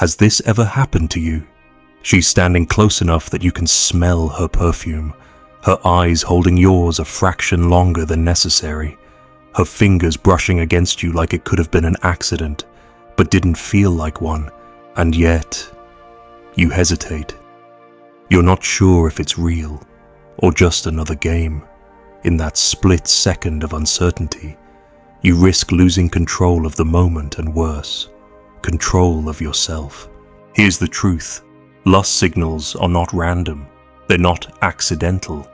Has this ever happened to you? She's standing close enough that you can smell her perfume, her eyes holding yours a fraction longer than necessary, her fingers brushing against you like it could have been an accident, but didn't feel like one, and yet you hesitate. You're not sure if it's real or just another game. In that split second of uncertainty, you risk losing control of the moment and worse, control of yourself. Here's the truth. Lust signals are not random. They're not accidental.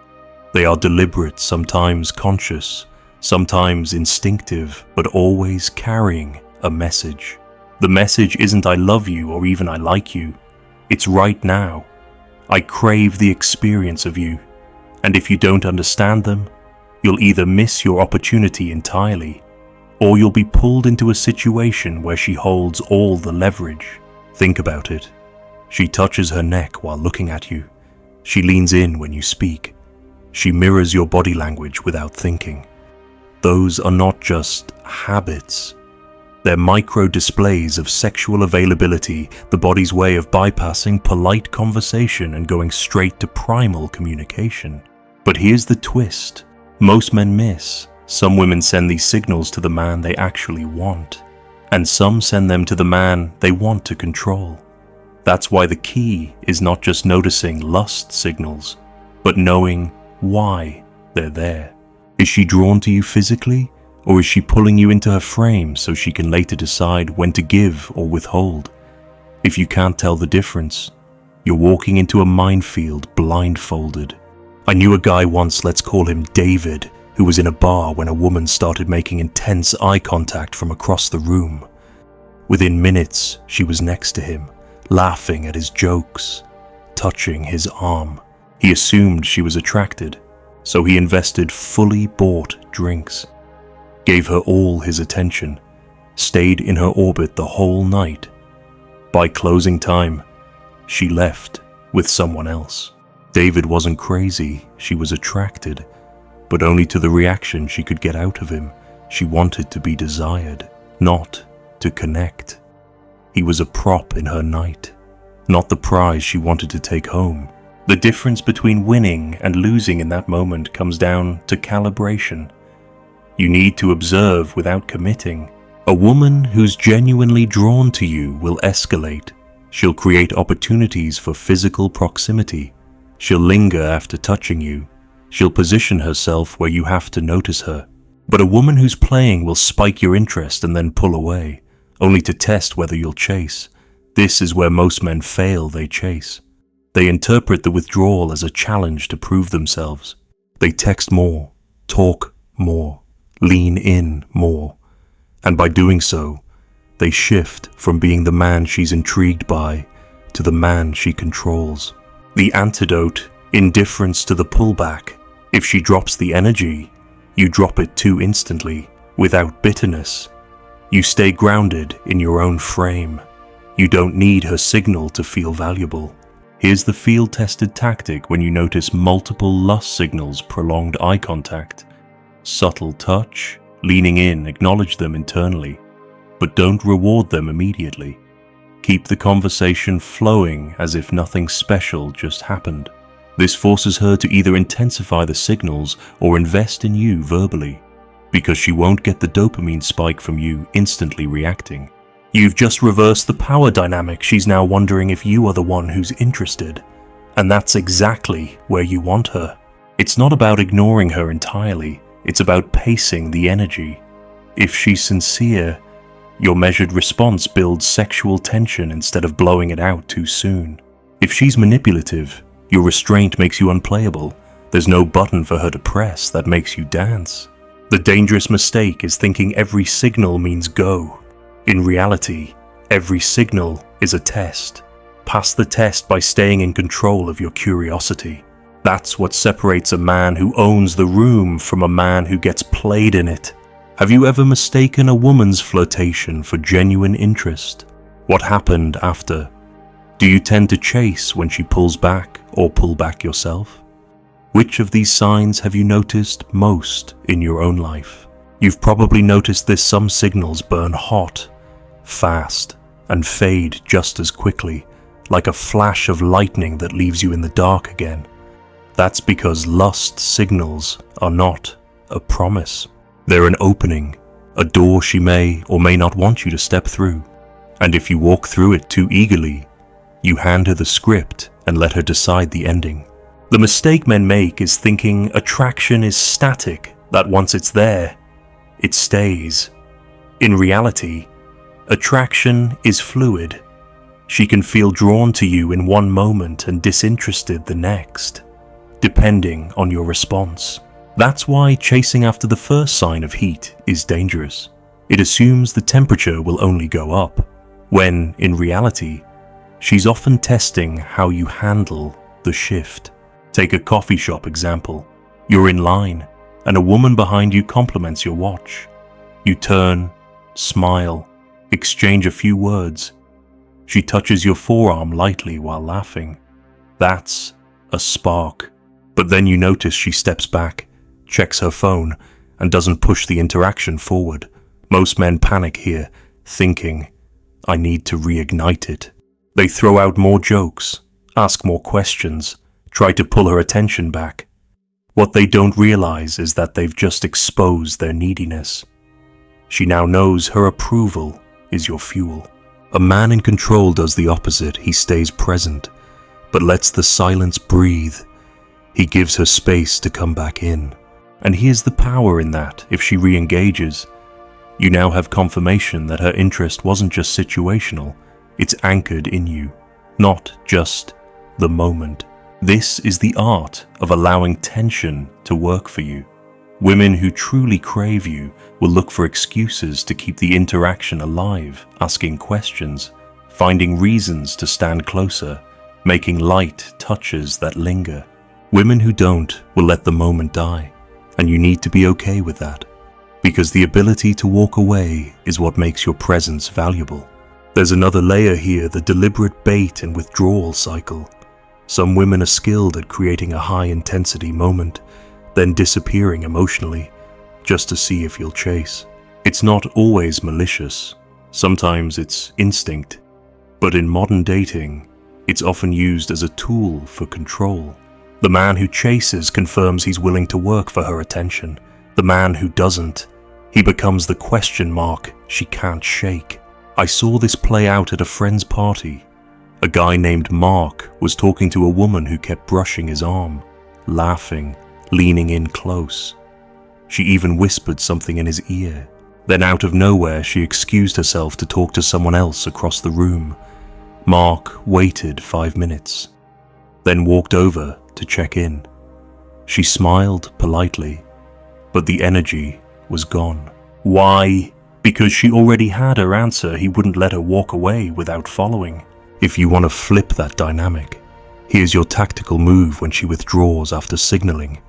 They are deliberate, sometimes conscious, sometimes instinctive, but always carrying a message. The message isn't "I love you" or even "I like you." It's "right now. I crave the experience of you." And if you don't understand them, you'll either miss your opportunity entirely, or you'll be pulled into a situation where she holds all the leverage. Think about it. She touches her neck while looking at you. She leans in when you speak. She mirrors your body language without thinking. Those are not just habits. They're micro displays of sexual availability, the body's way of bypassing polite conversation and going straight to primal communication. But here's the twist. Most men miss. Some women send these signals to the man they actually want, and some send them to the man they want to control. That's why the key is not just noticing lust signals, but knowing why they're there. Is she drawn to you physically, or is she pulling you into her frame so she can later decide when to give or withhold? If you can't tell the difference, you're walking into a minefield blindfolded. I knew a guy once, let's call him David, who was in a bar when a woman started making intense eye contact from across the room. Within minutes, she was next to him, laughing at his jokes, touching his arm. He assumed she was attracted, so he invested fully bought drinks, gave her all his attention, stayed in her orbit the whole night. By closing time, she left with someone else. David wasn't crazy, she was attracted, but only to the reaction she could get out of him. She wanted to be desired, not to connect. He was a prop in her night, not the prize she wanted to take home. The difference between winning and losing in that moment comes down to calibration. You need to observe without committing. A woman who's genuinely drawn to you will escalate. She'll create opportunities for physical proximity. She'll linger after touching you. She'll position herself where you have to notice her. But a woman who's playing will spike your interest and then pull away, only to test whether you'll chase. This is where most men fail. They chase. They interpret the withdrawal as a challenge to prove themselves. They text more, talk more, lean in more. And by doing so, they shift from being the man she's intrigued by to the man she controls. The antidote: indifference to the pullback. If she drops the energy, you drop it too instantly, without bitterness. You stay grounded in your own frame. You don't need her signal to feel valuable. Here's the field-tested tactic when you notice multiple lust signals: prolonged eye contact, subtle touch, leaning in, acknowledge them internally, but don't reward them immediately. Keep the conversation flowing as if nothing special just happened. This forces her to either intensify the signals or invest in you verbally, because she won't get the dopamine spike from you instantly reacting. You've just reversed the power dynamic. She's now wondering if you are the one who's interested, and that's exactly where you want her. It's not about ignoring her entirely, it's about pacing the energy. If she's sincere, your measured response builds sexual tension instead of blowing it out too soon. If she's manipulative, your restraint makes you unplayable. There's no button for her to press that makes you dance. The dangerous mistake is thinking every signal means go. In reality, every signal is a test. Pass the test by staying in control of your curiosity. That's what separates a man who owns the room from a man who gets played in it. Have you ever mistaken a woman's flirtation for genuine interest? What happened after? Do you tend to chase when she pulls back or pull back yourself? Which of these signs have you noticed most in your own life? You've probably noticed this: some signals burn hot, fast, and fade just as quickly, like a flash of lightning that leaves you in the dark again. That's because lust signals are not a promise. They're an opening, a door she may or may not want you to step through. And if you walk through it too eagerly, you hand her the script and let her decide the ending. The mistake men make is thinking attraction is static, that once it's there, it stays. In reality, attraction is fluid. She can feel drawn to you in one moment and disinterested the next, depending on your response. That's why chasing after the first sign of heat is dangerous. It assumes the temperature will only go up, when, in reality, she's often testing how you handle the shift. Take a coffee shop example. You're in line, and a woman behind you compliments your watch. You turn, smile, exchange a few words. She touches your forearm lightly while laughing. That's a spark. But then you notice she steps back, checks her phone, and doesn't push the interaction forward. Most men panic here, thinking, I need to reignite it. They throw out more jokes, ask more questions, try to pull her attention back. What they don't realize is that they've just exposed their neediness. She now knows her approval is your fuel. A man in control does the opposite. He stays present, but lets the silence breathe. He gives her space to come back in. And here's the power in that. If she re-engages, you now have confirmation that her interest wasn't just situational, it's anchored in you, not just the moment. This is the art of allowing tension to work for you. Women who truly crave you will look for excuses to keep the interaction alive, asking questions, finding reasons to stand closer, making light touches that linger. Women who don't will let the moment die, and you need to be okay with that. Because the ability to walk away is what makes your presence valuable. There's another layer here, the deliberate bait and withdrawal cycle. Some women are skilled at creating a high-intensity moment, then disappearing emotionally, just to see if you'll chase. It's not always malicious. Sometimes it's instinct. But in modern dating, it's often used as a tool for control. The man who chases confirms he's willing to work for her attention. The man who doesn't, he becomes the question mark she can't shake. I saw this play out at a friend's party. A guy named Mark was talking to a woman who kept brushing his arm, laughing, leaning in close. She even whispered something in his ear. Then out of nowhere, she excused herself to talk to someone else across the room. Mark waited 5 minutes, then walked over to check in. She smiled politely, but the energy was gone. Why? Because she already had her answer. He wouldn't let her walk away without following. If you want to flip that dynamic, here's your tactical move when she withdraws after signaling.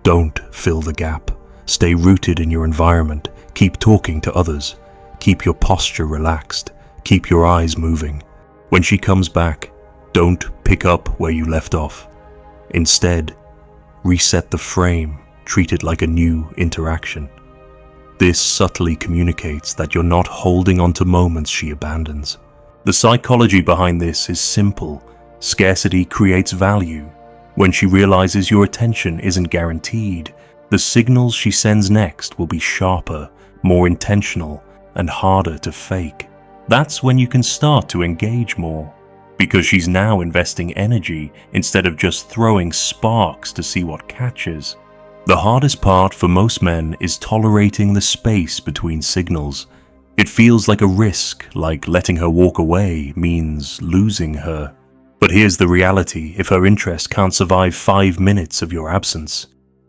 Don't fill the gap. Stay rooted in your environment. Keep talking to others. Keep your posture relaxed. Keep your eyes moving. When she comes back, don't pick up where you left off. Instead, reset the frame. Treat it like a new interaction. This subtly communicates that you're not holding on to moments she abandons. The psychology behind this is simple. Scarcity creates value. When she realizes your attention isn't guaranteed, the signals she sends next will be sharper, more intentional, and harder to fake. That's when you can start to engage more, because she's now investing energy instead of just throwing sparks to see what catches. The hardest part for most men is tolerating the space between signals. It feels like a risk, like letting her walk away means losing her. But here's the reality: if her interest can't survive 5 minutes of your absence,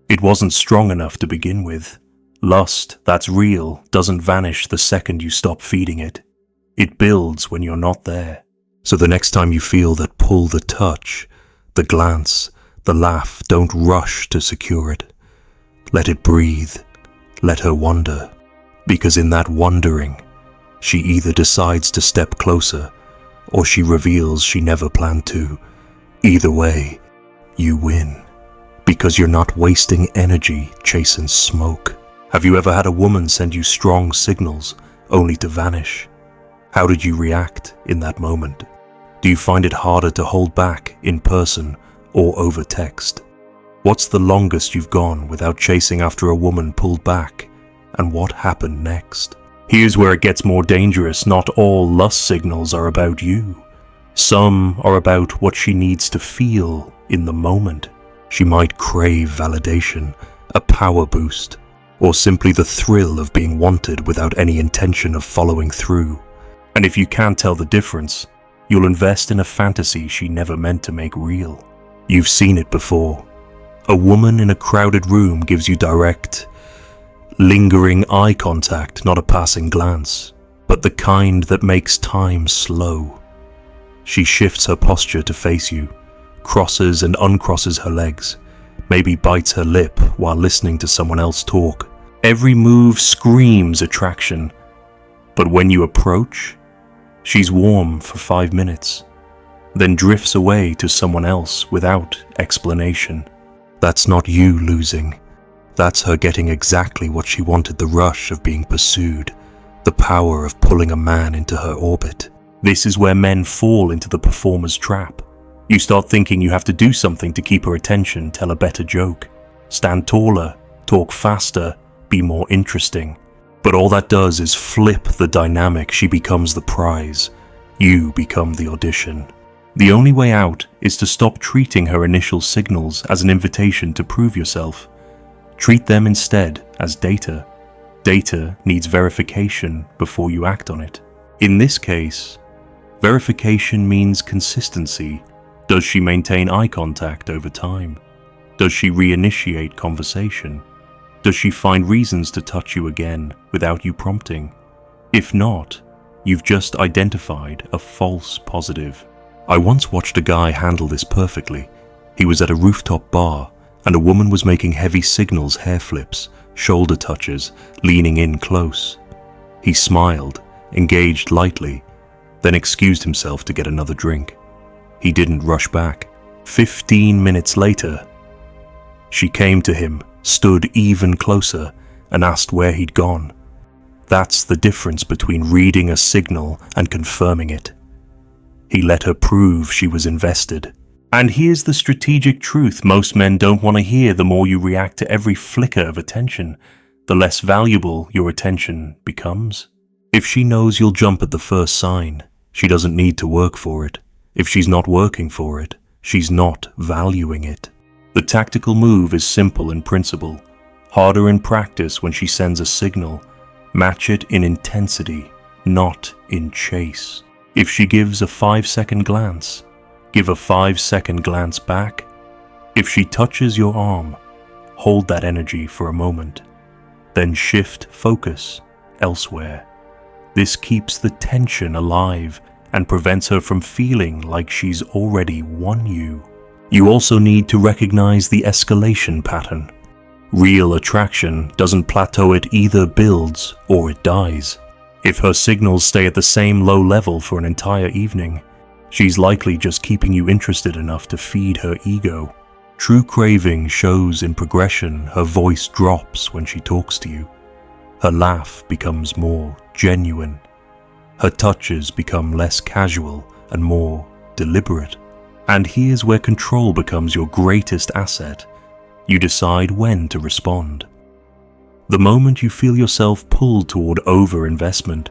it wasn't strong enough to begin with. Lust, that's real, doesn't vanish the second you stop feeding it. It builds when you're not there. So the next time you feel that pull, the touch, the glance, the laugh, don't rush to secure it. Let it breathe. Let her wonder. Because in that wondering, she either decides to step closer or she reveals she never planned to. Either way, you win. Because you're not wasting energy chasing smoke. Have you ever had a woman send you strong signals only to vanish? How did you react in that moment? Do you find it harder to hold back in person or over text? What's the longest you've gone without chasing after a woman pulled back, and what happened next? Here's where it gets more dangerous. Not all lust signals are about you. Some are about what she needs to feel in the moment. She might crave validation, a power boost, or simply the thrill of being wanted without any intention of following through. And if you can't tell the difference, you'll invest in a fantasy she never meant to make real. You've seen it before. A woman in a crowded room gives you direct, lingering eye contact, not a passing glance, but the kind that makes time slow. She shifts her posture to face you, crosses and uncrosses her legs, maybe bites her lip while listening to someone else talk. Every move screams attraction, but when you approach, she's warm for 5 minutes, then drifts away to someone else without explanation. That's not you losing. That's her getting exactly what she wanted, the rush of being pursued, the power of pulling a man into her orbit. This is where men fall into the performer's trap. You start thinking you have to do something to keep her attention, tell a better joke, stand taller, talk faster, be more interesting. But all that does is flip the dynamic. She becomes the prize. You become the audition. The only way out is to stop treating her initial signals as an invitation to prove yourself. Treat them instead as data. Data needs verification before you act on it. In this case, verification means consistency. Does she maintain eye contact over time? Does she reinitiate conversation? Does she find reasons to touch you again without you prompting? If not, you've just identified a false positive. I once watched a guy handle this perfectly. He was at a rooftop bar, and a woman was making heavy signals, hair flips, shoulder touches, leaning in close. He smiled, engaged lightly, then excused himself to get another drink. He didn't rush back. 15 minutes later, she came to him, stood even closer, and asked where he'd gone. That's the difference between reading a signal and confirming it. He let her prove she was invested. And here's the strategic truth most men don't want to hear. The more you react to every flicker of attention, the less valuable your attention becomes. If she knows you'll jump at the first sign, she doesn't need to work for it. If she's not working for it, she's not valuing it. The tactical move is simple in principle, harder in practice. When she sends a signal, match it in intensity, not in chase. If she gives a 5-second glance, give a 5-second glance back. If she touches your arm, hold that energy for a moment, then shift focus elsewhere. This keeps the tension alive and prevents her from feeling like she's already won you. You also need to recognize the escalation pattern. Real attraction doesn't plateau, it either builds or it dies. If her signals stay at the same low level for an entire evening, she's likely just keeping you interested enough to feed her ego. True craving shows in progression. Her voice drops when she talks to you. Her laugh becomes more genuine. Her touches become less casual and more deliberate. And here's where control becomes your greatest asset. You decide when to respond. The moment you feel yourself pulled toward over-investment,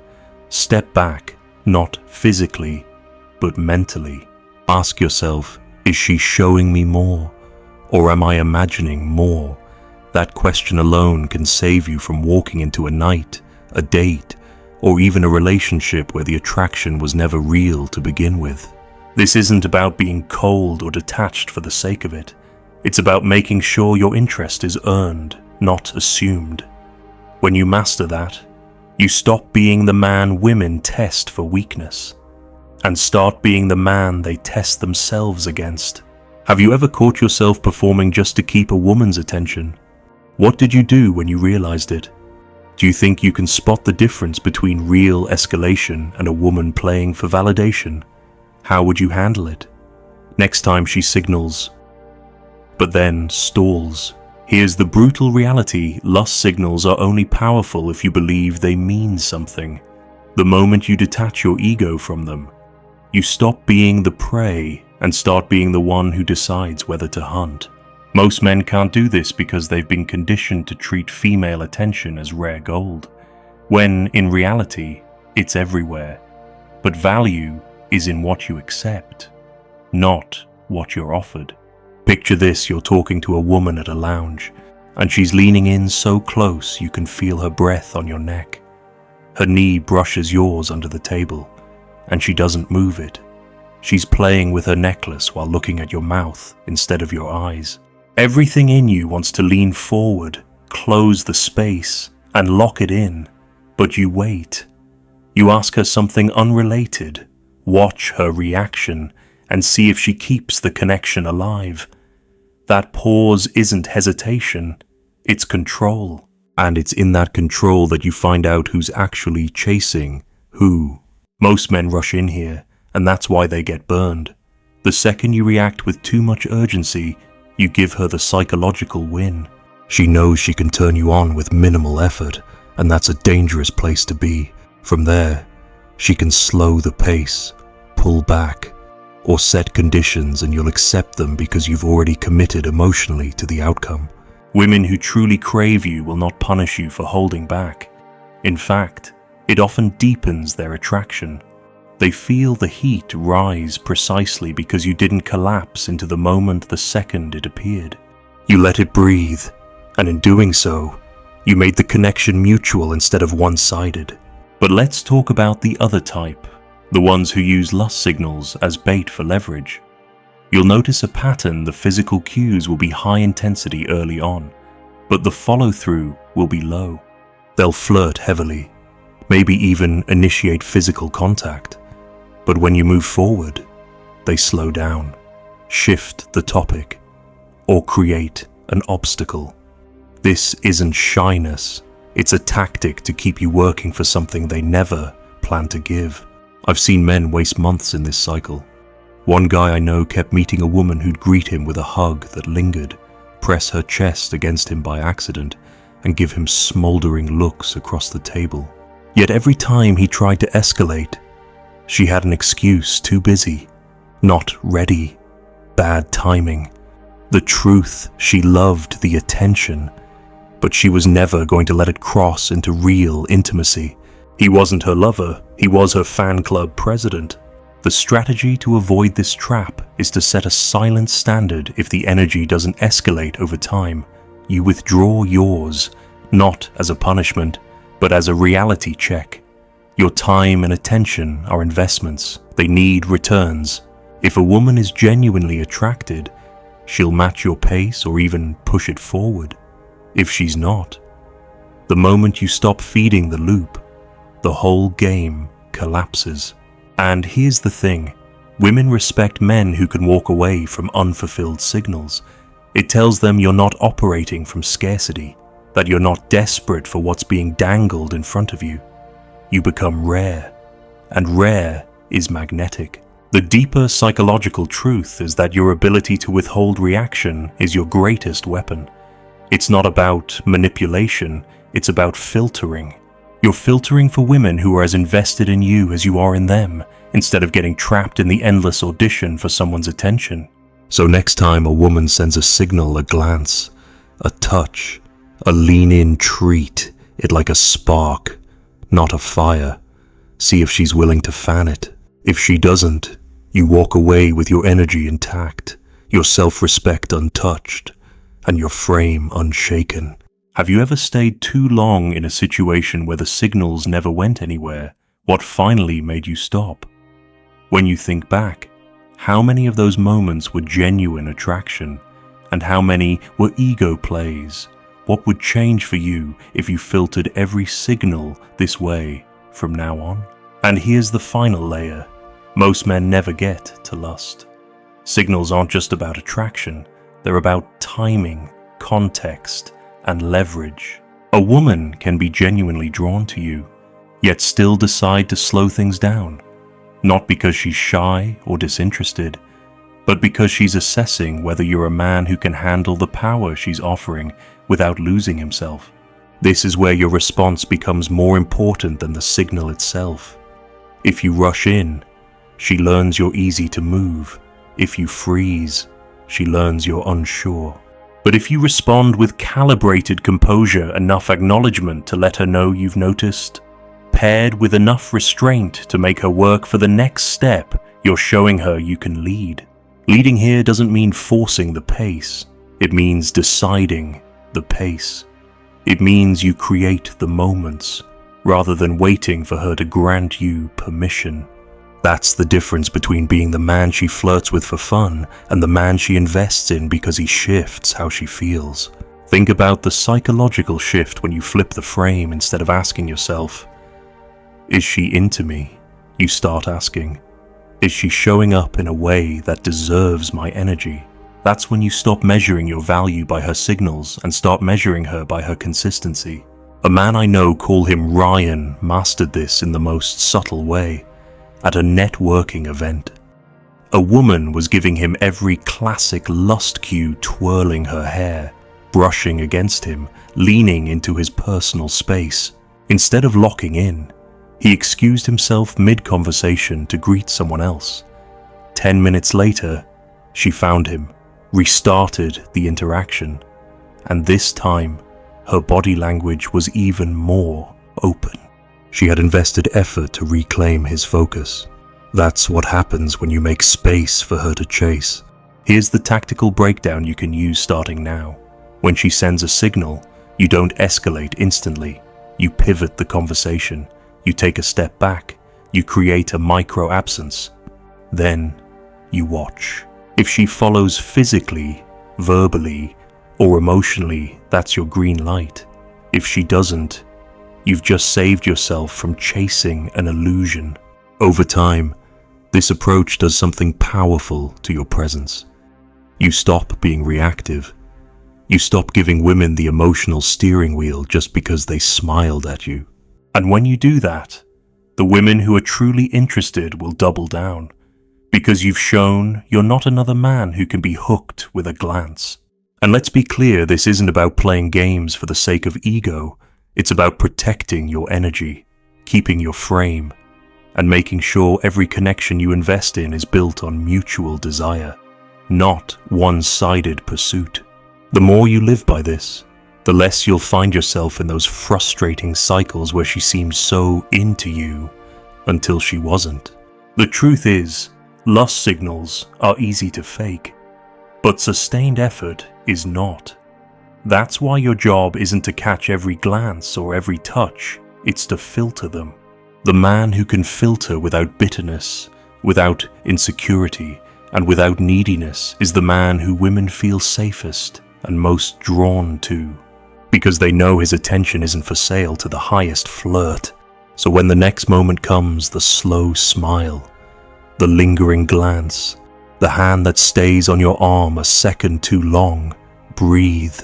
step back, not physically, but mentally. Ask yourself, is she showing me more, or am I imagining more? That question alone can save you from walking into a night, a date, or even a relationship where the attraction was never real to begin with. This isn't about being cold or detached for the sake of it. It's about making sure your interest is earned, not assumed. When you master that, you stop being the man women test for weakness and start being the man they test themselves against. Have you ever caught yourself performing just to keep a woman's attention? What did you do when you realized it? Do you think you can spot the difference between real escalation and a woman playing for validation? How would you handle it? Next time she signals, but then stalls. Here's the brutal reality: lust signals are only powerful if you believe they mean something. The moment you detach your ego from them, you stop being the prey and start being the one who decides whether to hunt. Most men can't do this because they've been conditioned to treat female attention as rare gold, when in reality, it's everywhere. But value is in what you accept, not what you're offered. Picture this: you're talking to a woman at a lounge, and she's leaning in so close you can feel her breath on your neck. Her knee brushes yours under the table, and she doesn't move it. She's playing with her necklace while looking at your mouth instead of your eyes. Everything in you wants to lean forward, close the space, and lock it in, but you wait. You ask her something unrelated, watch her reaction, and see if she keeps the connection alive. That pause isn't hesitation, it's control. And it's in that control that you find out who's actually chasing who. Most men rush in here, and that's why they get burned. The second you react with too much urgency, you give her the psychological win. She knows she can turn you on with minimal effort, and that's a dangerous place to be. From there, she can slow the pace, pull back, or set conditions, and you'll accept them because you've already committed emotionally to the outcome. Women who truly crave you will not punish you for holding back. In fact, it often deepens their attraction. They feel the heat rise precisely because you didn't collapse into the moment the second it appeared. You let it breathe, and in doing so, you made the connection mutual instead of one-sided. But let's talk about the other type, the ones who use lust signals as bait for leverage. You'll notice a pattern: the physical cues will be high intensity early on, but the follow-through will be low. They'll flirt heavily, maybe even initiate physical contact. But when you move forward, they slow down, shift the topic, or create an obstacle. This isn't shyness, it's a tactic to keep you working for something they never plan to give. I've seen men waste months in this cycle. One guy I know kept meeting a woman who'd greet him with a hug that lingered, press her chest against him by accident, and give him smoldering looks across the table. Yet every time he tried to escalate, she had an excuse: too busy, not ready, bad timing. The truth: she loved the attention, but she was never going to let it cross into real intimacy. He wasn't her lover, he was her fan club president. The strategy to avoid this trap is to set a silent standard. If the energy doesn't escalate over time, you withdraw yours, not as a punishment, but as a reality check. Your time and attention are investments. They need returns. If a woman is genuinely attracted, she'll match your pace or even push it forward. If she's not, the moment you stop feeding the loop, the whole game collapses. And here's the thing: women respect men who can walk away from unfulfilled signals. It tells them you're not operating from scarcity, that you're not desperate for what's being dangled in front of you. You become rare, and rare is magnetic. The deeper psychological truth is that your ability to withhold reaction is your greatest weapon. It's not about manipulation, it's about filtering. You're filtering for women who are as invested in you as you are in them, instead of getting trapped in the endless audition for someone's attention. So next time a woman sends a signal, a glance, a touch, a lean-in, treat it like a spark, not a fire. See if she's willing to fan it. If she doesn't, you walk away with your energy intact, your self-respect untouched, and your frame unshaken. Have you ever stayed too long in a situation where the signals never went anywhere? What finally made you stop? When you think back, how many of those moments were genuine attraction, and how many were ego plays? What would change for you if you filtered every signal this way from now on? And here's the final layer: most men never get to lust. Signals aren't just about attraction, they're about timing, context, and leverage. A woman can be genuinely drawn to you, yet still decide to slow things down, not because she's shy or disinterested, but because she's assessing whether you're a man who can handle the power she's offering without losing himself. This is where your response becomes more important than the signal itself. If you rush in, she learns you're easy to move. If you freeze, she learns you're unsure. But if you respond with calibrated composure, enough acknowledgement to let her know you've noticed, paired with enough restraint to make her work for the next step, you're showing her you can lead. Leading here doesn't mean forcing the pace. It means deciding the pace. It means you create the moments, rather than waiting for her to grant you permission. That's the difference between being the man she flirts with for fun and the man she invests in because he shifts how she feels. Think about the psychological shift when you flip the frame. Instead of asking yourself, "Is she into me?" you start asking, "Is she showing up in a way that deserves my energy?" That's when you stop measuring your value by her signals and start measuring her by her consistency. A man I know, call him Ryan, mastered this in the most subtle way. At a networking event, a woman was giving him every classic lust cue, twirling her hair, brushing against him, leaning into his personal space. Instead of locking in, he excused himself mid-conversation to greet someone else. 10 minutes later, she found him, restarted the interaction, and this time, her body language was even more open. She had invested effort to reclaim his focus. That's what happens when you make space for her to chase. Here's the tactical breakdown you can use starting now. When she sends a signal, you don't escalate instantly. You pivot the conversation. You take a step back. You create a micro-absence. Then, you watch. If she follows physically, verbally, or emotionally, that's your green light. If she doesn't, you've just saved yourself from chasing an illusion. Over time, this approach does something powerful to your presence. You stop being reactive. You stop giving women the emotional steering wheel just because they smiled at you. And when you do that, the women who are truly interested will double down, because you've shown you're not another man who can be hooked with a glance. And let's be clear, this isn't about playing games for the sake of ego. It's about protecting your energy, keeping your frame, and making sure every connection you invest in is built on mutual desire, not one-sided pursuit. The more you live by this, the less you'll find yourself in those frustrating cycles where she seemed so into you until she wasn't. The truth is, lust signals are easy to fake, but sustained effort is not. That's why your job isn't to catch every glance or every touch, it's to filter them. The man who can filter without bitterness, without insecurity, and without neediness is the man who women feel safest and most drawn to, because they know his attention isn't for sale to the highest flirt. So when the next moment comes, the slow smile, the lingering glance, the hand that stays on your arm a second too long, breathe.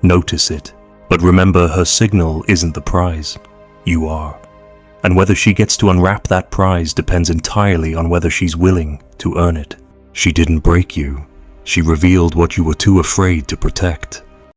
Notice it, but remember, her signal isn't the prize. You are. And whether she gets to unwrap that prize depends entirely on whether she's willing to earn it. She didn't break you. She revealed what you were too afraid to protect.